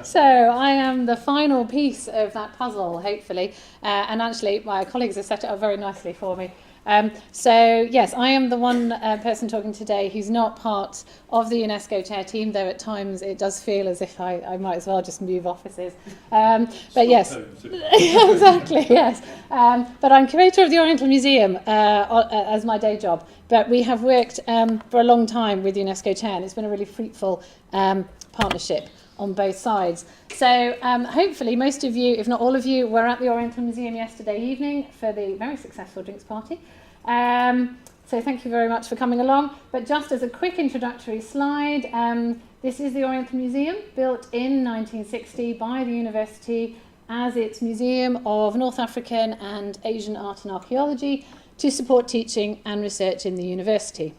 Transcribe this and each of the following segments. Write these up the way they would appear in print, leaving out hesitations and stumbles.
So I am the final piece of that puzzle, hopefully. And actually, my colleagues have set it up very nicely for me. So yes, I am the one person talking today who's not part of the UNESCO Chair team, though at times it does feel as if I might as well just move offices. But yes, exactly, yes. But I'm curator of the Oriental Museum as my day job. But we have worked for a long time with UNESCO Chair, and it's been a really fruitful partnership on both sides. So hopefully most of you, if not all of you, were at the Oriental Museum yesterday evening for the very successful drinks party. So thank you very much for coming along. But just as a quick introductory slide, this is the Oriental Museum, built in 1960 by the university as its Museum of North African and Asian Art and Archaeology to support teaching and research in the university.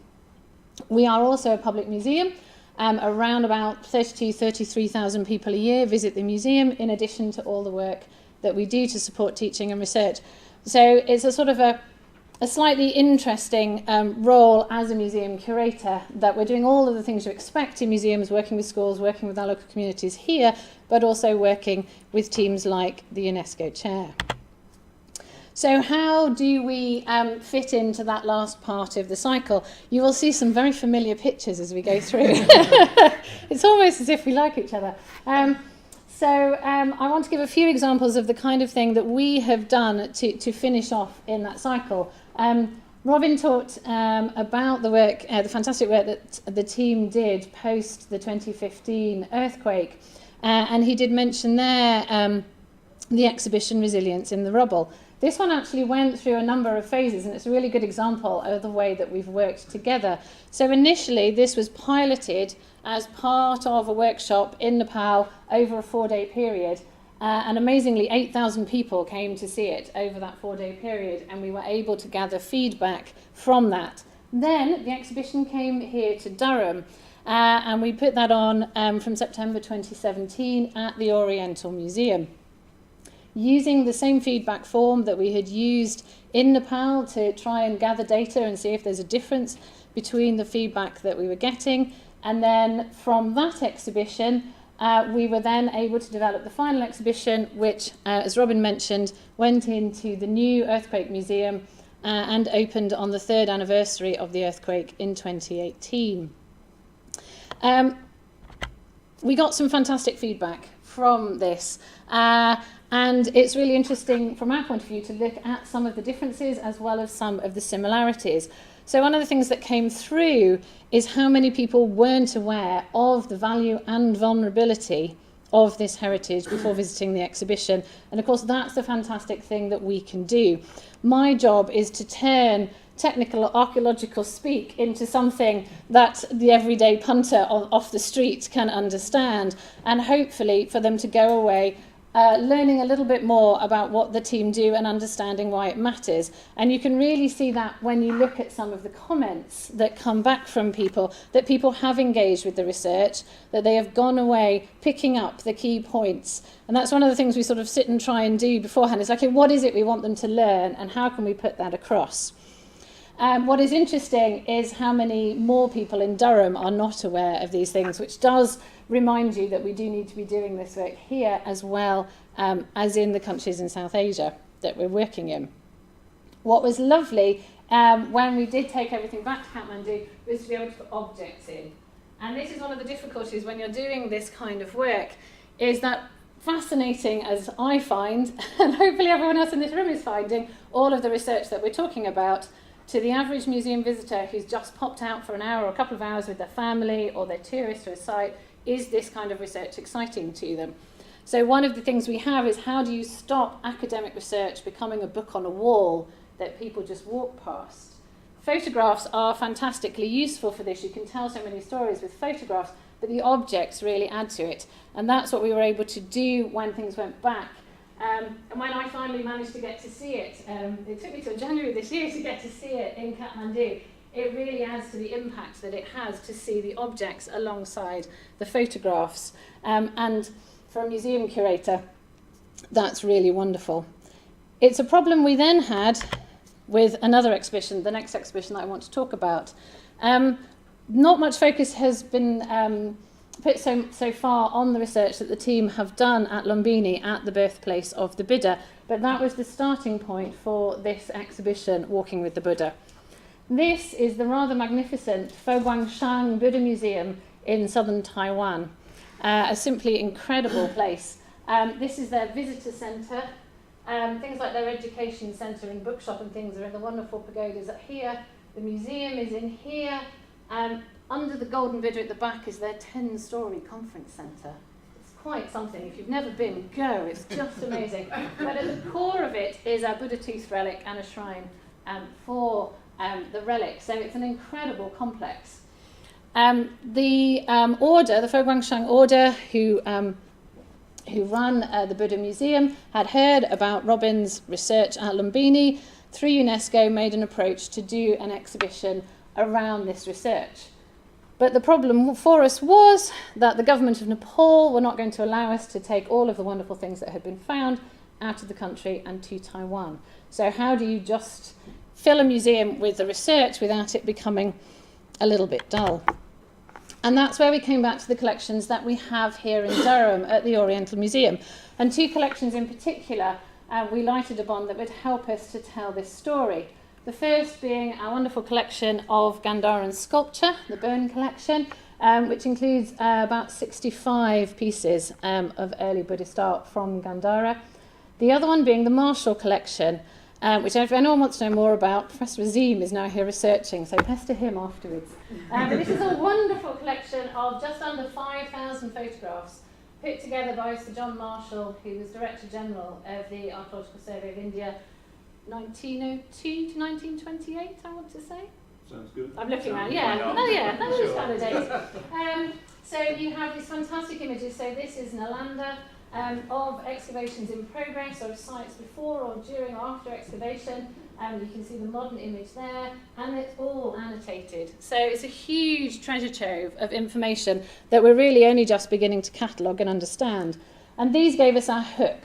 We are also a public museum. Around about 33,000 people a year visit the museum, in addition to all the work that we do to support teaching and research. So it's a sort of a slightly interesting role as a museum curator, that we're doing all of the things you expect in museums, working with schools, working with our local communities here, but also working with teams like the UNESCO Chair. So how do we fit into that last part of the cycle? You will see some very familiar pictures as we go through. It's almost as if we like each other. So I want to give a few examples of the kind of thing that we have done to finish off in that cycle. Robin talked about the work, the fantastic work that the team did post the 2015 earthquake. And he did mention there the exhibition Resilience in the Rubble. This one actually went through a number of phases, and it's a really good example of the way that we've worked together. So initially, this was piloted as part of a workshop in Nepal over a 4-day period. And amazingly, 8,000 people came to see it over that 4-day period, and we were able to gather feedback from that. Then the exhibition came here to Durham, and we put that on from September 2017 at the Oriental Museum, using the same feedback form that we had used in Nepal to try and gather data and see if there's a difference between the feedback that we were getting. And then from that exhibition, we were then able to develop the final exhibition, which, as Robin mentioned, went into the new Earthquake Museum and opened on the 3rd anniversary of the earthquake in 2018. We got some fantastic feedback from this. And it's really interesting from our point of view to look at some of the differences as well as some of the similarities. So one of the things that came through is how many people weren't aware of the value and vulnerability of this heritage before visiting the exhibition. And of course, that's the fantastic thing that we can do. My job is to turn technical archaeological speak into something that the everyday punter off the street can understand, and hopefully for them to go away learning a little bit more about what the team do and understanding why it matters. And you can really see that when you look at some of the comments that come back from people, that people have engaged with the research, that they have gone away picking up the key points. And that's one of the things we sort of sit and try and do beforehand, is like, okay, what is it we want them to learn and how can we put that across? What is interesting is how many more people in Durham are not aware of these things, which does remind you that we do need to be doing this work here as well as in the countries in South Asia that we're working in. What was lovely when we did take everything back to Kathmandu was to be able to put objects in. And this is one of the difficulties when you're doing this kind of work, is that fascinating as I find, and hopefully everyone else in this room is finding, all of the research that we're talking about, to the average museum visitor who's just popped out for an hour or a couple of hours with their family or their tourist to a site, is this kind of research exciting to them? So one of the things we have is, how do you stop academic research becoming a book on a wall that people just walk past? Photographs are fantastically useful for this. You can tell so many stories with photographs, but the objects really add to it. And that's what we were able to do when things went back. And when I finally managed to get to see it, it took me till January this year to get to see it in Kathmandu. It really adds to the impact that it has to see the objects alongside the photographs. And for a museum curator, that's really wonderful. It's a problem we then had with another exhibition, the next exhibition that I want to talk about. Not much focus has been put so far on the research that the team have done at Lumbini, at the birthplace of the Buddha, but that was the starting point for this exhibition, Walking with the Buddha. This is the rather magnificent Fo Guangshang Buddha Museum in southern Taiwan, a simply incredible place. This is their visitor centre. Things like their education centre and bookshop and things are in the wonderful pagodas up here. The museum is in here. Under the Golden Buddha at the back is their 10-storey conference centre. It's quite something. If you've never been, go. It's just amazing. But at the core of it is a Buddha tooth relic and a shrine for the relic. So it's an incredible complex. The order, the Fo Guangshang order, who run the Buddha Museum, had heard about Robin's research at Lumbini. Through UNESCO, made an approach to do an exhibition around this research. But the problem for us was that the government of Nepal were not going to allow us to take all of the wonderful things that had been found out of the country and to Taiwan. So how do you just fill a museum with the research without it becoming a little bit dull? And that's where we came back to the collections that we have here in Durham at the Oriental Museum. And two collections in particular we lighted upon that would help us to tell this story. The first being our wonderful collection of Gandharan sculpture, the Byrne collection, which includes about 65 pieces of early Buddhist art from Gandhara. The other one being the Marshall collection, which if anyone wants to know more about, Professor Azim is now here researching, so pester him afterwards. But this is a wonderful collection of just under 5,000 photographs put together by Sir John Marshall, who was Director General of the Archaeological Survey of India, 1902 to 1928, I want to say. Sounds good. I'm looking around, yeah. Those kind of days. So you have these fantastic images. So this is Nalanda of excavations in progress, or sites before or during or after excavation. You can see the modern image there, and it's all annotated. So it's a huge treasure trove of information that we're really only just beginning to catalogue and understand. And these gave us our hook.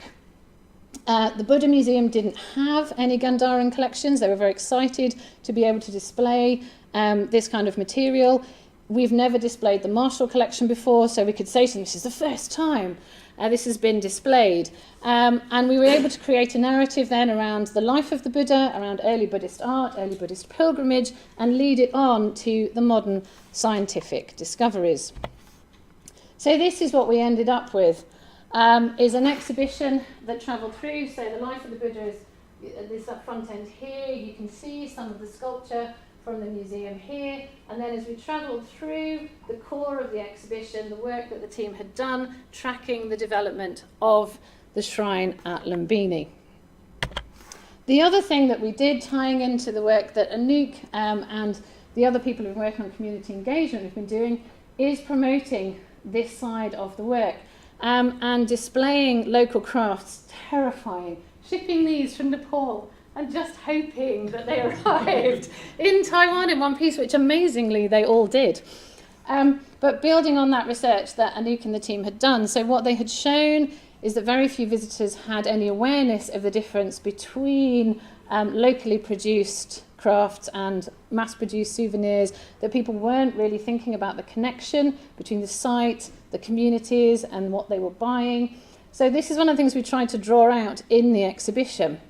The Buddha Museum didn't have any Gandharan collections. They were very excited to be able to display this kind of material. We've never displayed the Marshall collection before, so we could say to them, this is the first time this has been displayed. And we were able to create a narrative then around the life of the Buddha, around early Buddhist art, early Buddhist pilgrimage, and lead it on to the modern scientific discoveries. So this is what we ended up with. Is an exhibition that travelled through. So the life of the Buddha is this front end here. You can see some of the sculpture from the museum here. And then as we travelled through the core of the exhibition, the work that the team had done, tracking the development of the shrine at Lumbini. The other thing that we did, tying into the work that Anouk and the other people who've been working on community engagement have been doing, is promoting this side of the work. And displaying local crafts, terrifying, shipping these from Nepal and just hoping that they arrived in Taiwan in one piece, which amazingly they all did. But building on that research that Anouk and the team had done, so what they had shown is that very few visitors had any awareness of the difference between locally produced crafts and mass-produced souvenirs, that people weren't really thinking about the connection between the site, the communities, and what they were buying. So this is one of the things we tried to draw out in the exhibition,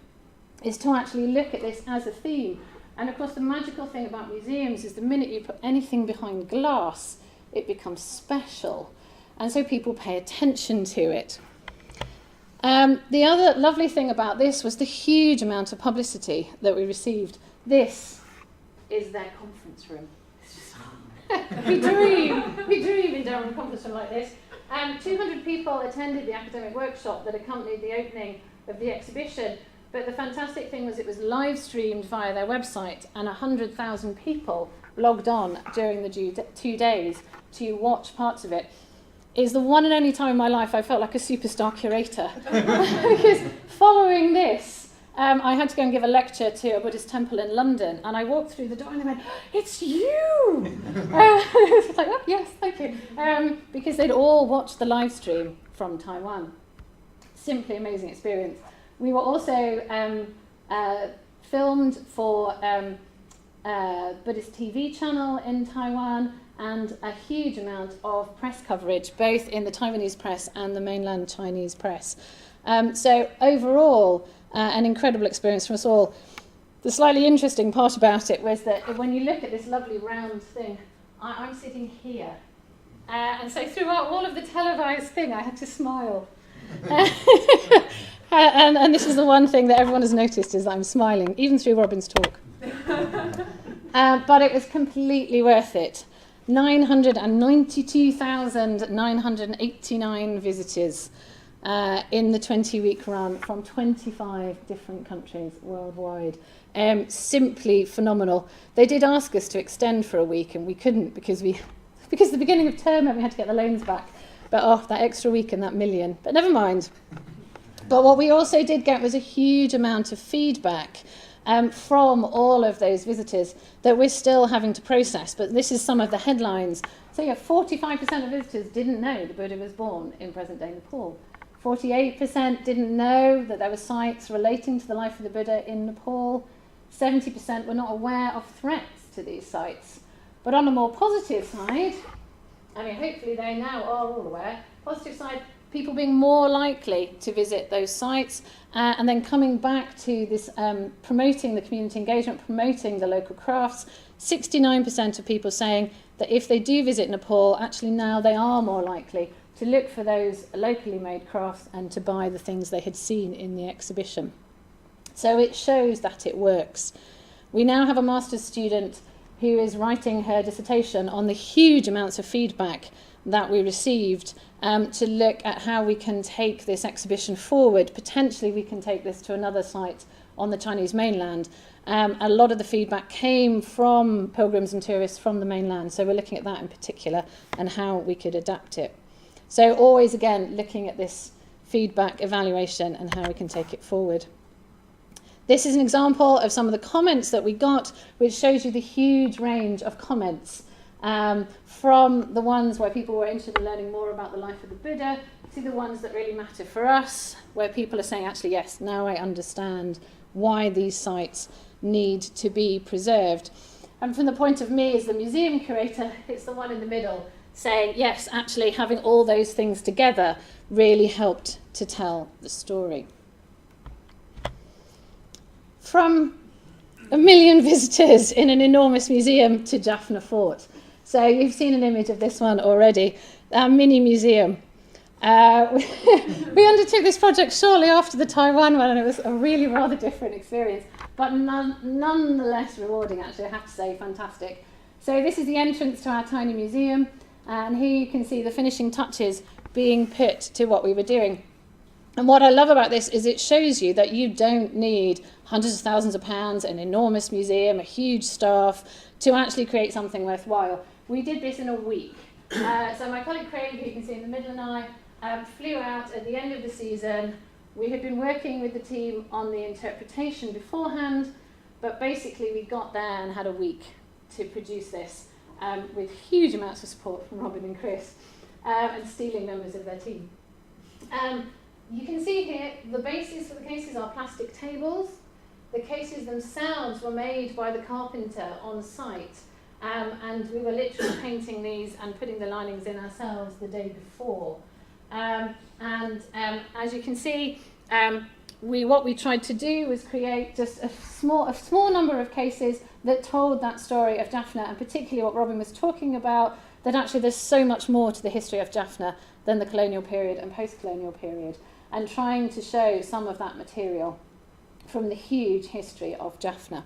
is to actually look at this as a theme. And of course the magical thing about museums is the minute you put anything behind glass, it becomes special. And so people pay attention to it. The other lovely thing about this was the huge amount of publicity that we received. This is their conference room. We dream in Durham, a conference room like this. 200 people attended the academic workshop that accompanied the opening of the exhibition, but the fantastic thing was it was live streamed via their website, and 100,000 people logged on during the 2 days to watch parts of it. It's the one and only time in my life I felt like a superstar curator. Because following this, I had to go and give a lecture to a Buddhist temple in London, and I walked through the door and they went, "It's you!" I was like, "Oh, yes, thank you." Because they'd all watched the live stream from Taiwan. Simply amazing experience. We were also filmed for Buddhist TV channel in Taiwan, and a huge amount of press coverage, both in the Taiwanese press and the mainland Chinese press. So overall, an incredible experience for us all. The slightly interesting part about it was that when you look at this lovely round thing, I'm sitting here. And so throughout all of the televised thing, I had to smile. And this is the one thing that everyone has noticed, is that I'm smiling, even through Robin's talk. But it was completely worth it. 992,989 visitors in the 20-week run from 25 different countries worldwide. Simply phenomenal. They did ask us to extend for a week, and we couldn't because the beginning of term meant we had to get the loans back. But that extra week and that million. But never mind. But what we also did get was a huge amount of feedback from all of those visitors that we're still having to process. But this is some of the headlines. So 45% of visitors didn't know the Buddha was born in present-day Nepal. 48% didn't know that there were sites relating to the life of the Buddha in Nepal. 70% were not aware of threats to these sites. But on a more positive side, hopefully they now are all aware, positive side, people being more likely to visit those sites, and then coming back to this promoting the community engagement, promoting the local crafts. 69% of people saying that if they do visit Nepal, actually now they are more likely to look for those locally made crafts and to buy the things they had seen in the exhibition. So it shows that it works. We now have a master's student who is writing her dissertation on the huge amounts of feedback that we received to look at how we can take this exhibition forward. Potentially we can take this to another site on the Chinese mainland. A lot of the feedback came from pilgrims and tourists from the mainland, so we're looking at that in particular and how we could adapt it. So always, again, looking at this feedback evaluation and how we can take it forward. This is an example of some of the comments that we got, which shows you the huge range of comments, from the ones where people were interested in learning more about the life of the Buddha to the ones that really matter for us, where people are saying, actually, yes, now I understand why these sites need to be preserved. And from the point of me as the museum curator, it's the one in the middle saying, yes, actually having all those things together really helped to tell the story. From 1 million visitors in an enormous museum to Jaffna Fort. So you've seen an image of this one already, our mini museum. We undertook this project shortly after the Taiwan one, and it was a really rather different experience, but nonetheless rewarding, actually, I have to say, fantastic. So this is the entrance to our tiny museum, and here you can see the finishing touches being put to what we were doing. And what I love about this is it shows you that you don't need hundreds of thousands of pounds, an enormous museum, a huge staff, to actually create something worthwhile. We did this in a week. So my colleague Craig, who you can see in the middle, and I flew out at the end of the season. We had been working with the team on the interpretation beforehand, but basically we got there and had a week to produce this with huge amounts of support from Robin and Chris and stealing members of their team. You can see here the bases for the cases are plastic tables. The cases themselves were made by the carpenter on site, and we were literally painting these and putting the linings in ourselves the day before. As you can see, what we tried to do was create just a small number of cases that told that story of Jaffna, and particularly what Robin was talking about, that actually there's so much more to the history of Jaffna than the colonial period and post-colonial period, and trying to show some of that material from the huge history of Jaffna.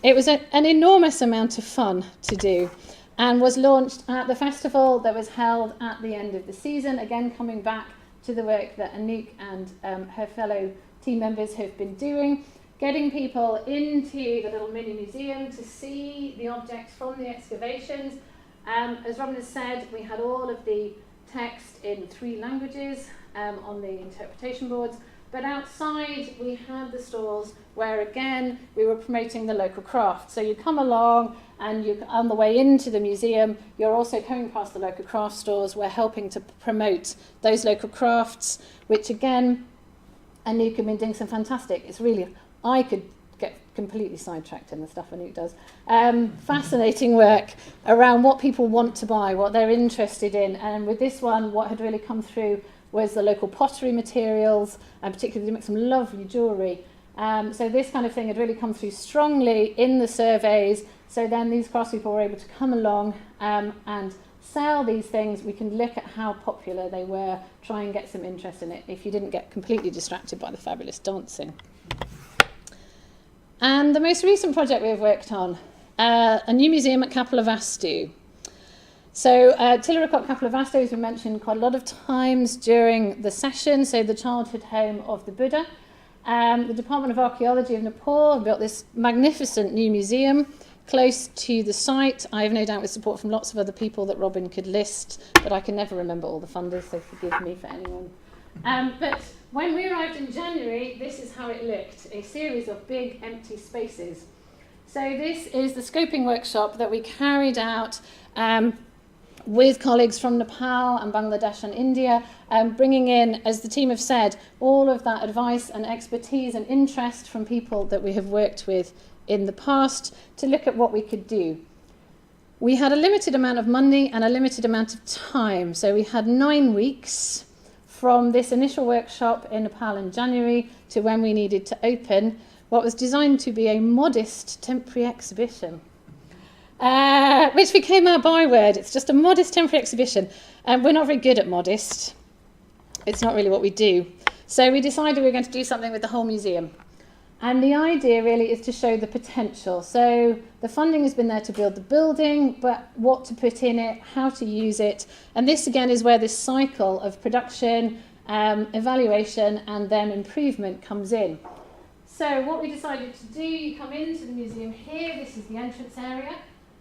It was an enormous amount of fun to do, and was launched at the festival that was held at the end of the season, again coming back to the work that Anouk and her fellow team members have been doing, getting people into the little mini museum to see the objects from the excavations. As Robin has said, we had all of the text in 3 languages on the interpretation boards, but outside we had the stalls where, again, we were promoting the local craft. So you come along, and on the way into the museum, you're also coming past the local craft stores. We're helping to promote those local crafts, which, again, Anouk have been doing some fantastic. It's really, I could completely sidetracked in the stuff Anouk does. Fascinating work around what people want to buy, what they're interested in. And with this one, what had really come through was the local pottery materials, and particularly they make some lovely jewellery. So this kind of thing had really come through strongly in the surveys. So then these craftspeople were able to come along and sell these things. We can look at how popular they were, try and get some interest in it if you didn't get completely distracted by the fabulous dancing. And the most recent project we've worked on, a new museum at Capel of Astu. So Tilleracott Capel of Astu has been mentioned quite a lot of times during the session, so the childhood home of the Buddha. The Department of Archaeology of Nepal built this magnificent new museum close to the site. I have no doubt with support from lots of other people that Robin could list, but I can never remember all the funders, so forgive me for anyone. But when we arrived in January, this is how it looked, a series of big empty spaces. So this is the scoping workshop that we carried out with colleagues from Nepal and Bangladesh and India, bringing in, as the team have said, all of that advice and expertise and interest from people that we have worked with in the past to look at what we could do. We had a limited amount of money and a limited amount of time, so we had 9 weeks from this initial workshop in Nepal in January to when we needed to open what was designed to be a modest temporary exhibition, which became our byword. It's just a modest temporary exhibition, and we're not very good at modest. It's not really what we do. So we decided we were going to do something with the whole museum. And the idea really is to show the potential. So the funding has been there to build the building, but what to put in it, how to use it. And this again is where this cycle of production, evaluation, and then improvement comes in. So what we decided to do, you come into the museum here, this is the entrance area.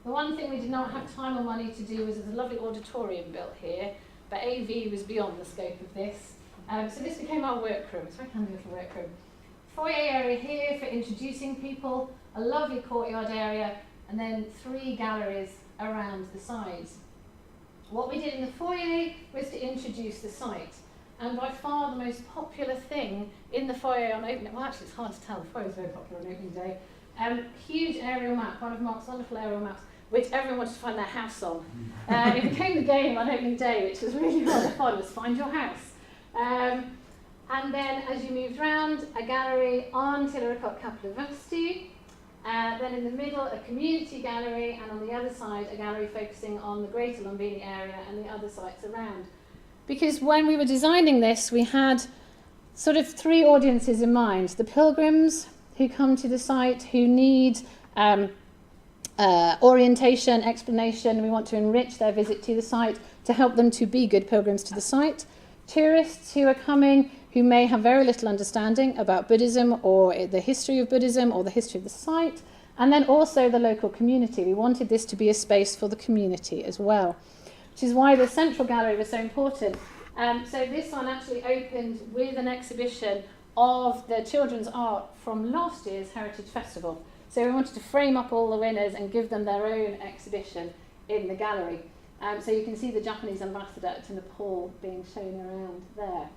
The one thing we did not have time or money to do was there's a lovely auditorium built here, but AV was beyond the scope of this. So this became our workroom. It's a very handy little workroom. Foyer area here for introducing people, a lovely courtyard area, and then 3 galleries around the sides. What we did in the foyer was to introduce the site. And by far the most popular thing in the foyer on opening, well actually it's hard to tell, the foyer is very popular on opening day, huge aerial map, one of Mark's wonderful aerial maps, which everyone wanted to find their house on. It became the game on opening day, which was really rather fun, was find your house. And then as you moved round, a gallery on Tilleracott Capel of Astu, then in the middle a community gallery, and on the other side a gallery focusing on the greater Lumbini area and the other sites around. Because when we were designing this, we had sort of 3 audiences in mind. The pilgrims who come to the site, who need orientation, explanation. We want to enrich their visit to the site to help them to be good pilgrims to the site. Tourists who are coming, who may have very little understanding about Buddhism or the history of Buddhism or the history of the site. And then also the local community. We wanted this to be a space for the community as well, which is why the central gallery was so important. So this one actually opened with an exhibition of the children's art from last year's Heritage Festival. So we wanted to frame up all the winners and give them their own exhibition in the gallery. So you can see the Japanese ambassador to Nepal being shown around there.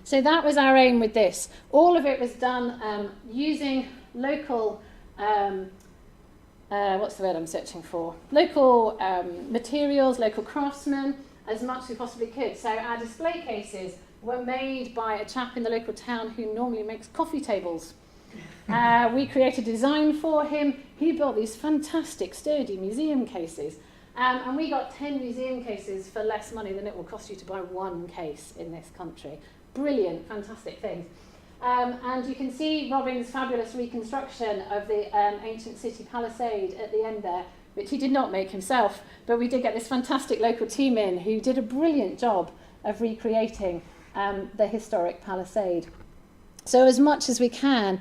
So that was our aim with this. All of it was done using local what's the word I'm searching for? Local materials, local craftsmen, as much as we possibly could. So our display cases were made by a chap in the local town who normally makes coffee tables. We created a design for him. He built these fantastic, sturdy museum cases. And we got 10 museum cases for less money than it will cost you to buy 1 case in this country. Brilliant, fantastic things. And you can see Robin's fabulous reconstruction of the ancient city palisade at the end there, which he did not make himself, but we did get this fantastic local team in who did a brilliant job of recreating the historic palisade. So as much as we can,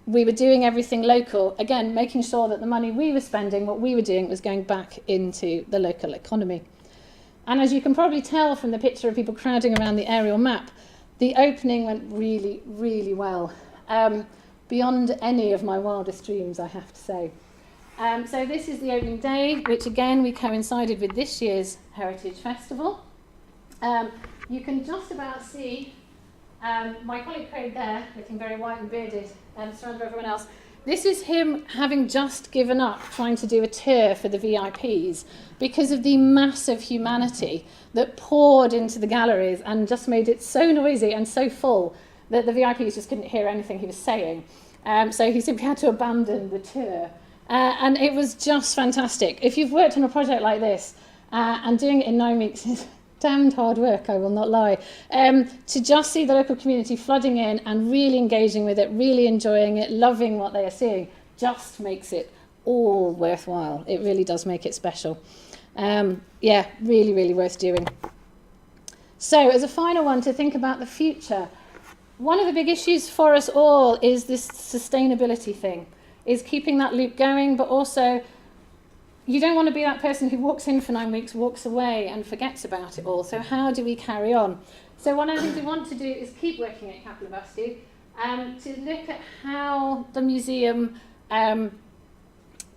we were doing everything local, again, making sure that the money we were spending, what we were doing, was going back into the local economy. And as you can probably tell from the picture of people crowding around the aerial map, the opening went really, really well, beyond any of my wildest dreams, I have to say. So this is the opening day, which again we coincided with this year's Heritage Festival. You can just about see my colleague Craig there, looking very white and bearded, surrounded by everyone else. This is him having just given up trying to do a tour for the VIPs because of the massive humanity that poured into the galleries and just made it so noisy and so full that the VIPs just couldn't hear anything he was saying. So he simply had to abandon the tour. And it was just fantastic. If you've worked on a project like this, and doing it in 9 weeks is damned hard work, I will not lie, to just see the local community flooding in and really engaging with it, really enjoying it, loving what they are seeing, just makes it all worthwhile. It really does make it special. Yeah, really, really worth doing. So as a final one, to think about the future, one of the big issues for us all is this sustainability thing, is keeping that loop going, but also you don't want to be that person who walks in for 9 weeks, walks away and forgets about it all. So how do we carry on? So one of the things we want to do is keep working at Capital University to look at how the museum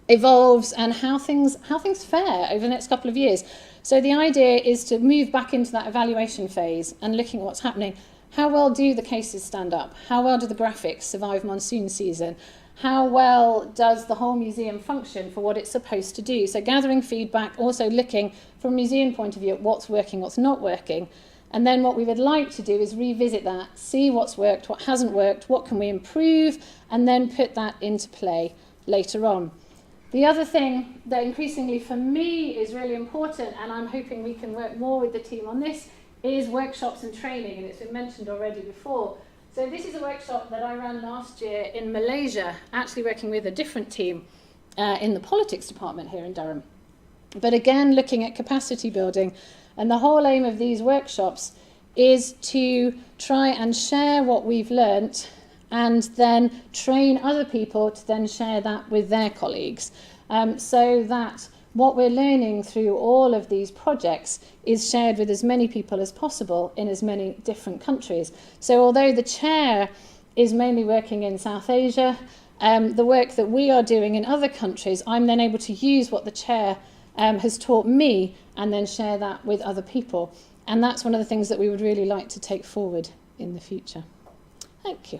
evolves and how things fare over the next couple of years. So the idea is to move back into that evaluation phase and looking at what's happening. How well do the cases stand up? How well do the graphics survive monsoon season? How well does the whole museum function for what it's supposed to do? So gathering feedback, also looking from a museum point of view at what's working, what's not working. And then what we would like to do is revisit that, see what's worked, what hasn't worked, what can we improve, and then put that into play later on. The other thing that increasingly for me is really important, and I'm hoping we can work more with the team on this, is workshops and training, and it's been mentioned already before. So this is a workshop that I ran last year in Malaysia, actually working with a different team in the politics department here in Durham. But again, looking at capacity building. And the whole aim of these workshops is to try and share what we've learnt and then train other people to then share that with their colleagues. So that what we're learning through all of these projects is shared with as many people as possible in as many different countries. So although the chair is mainly working in South Asia, the work that we are doing in other countries, I'm then able to use what the chair has taught me and then share that with other people. And that's one of the things that we would really like to take forward in the future. Thank you.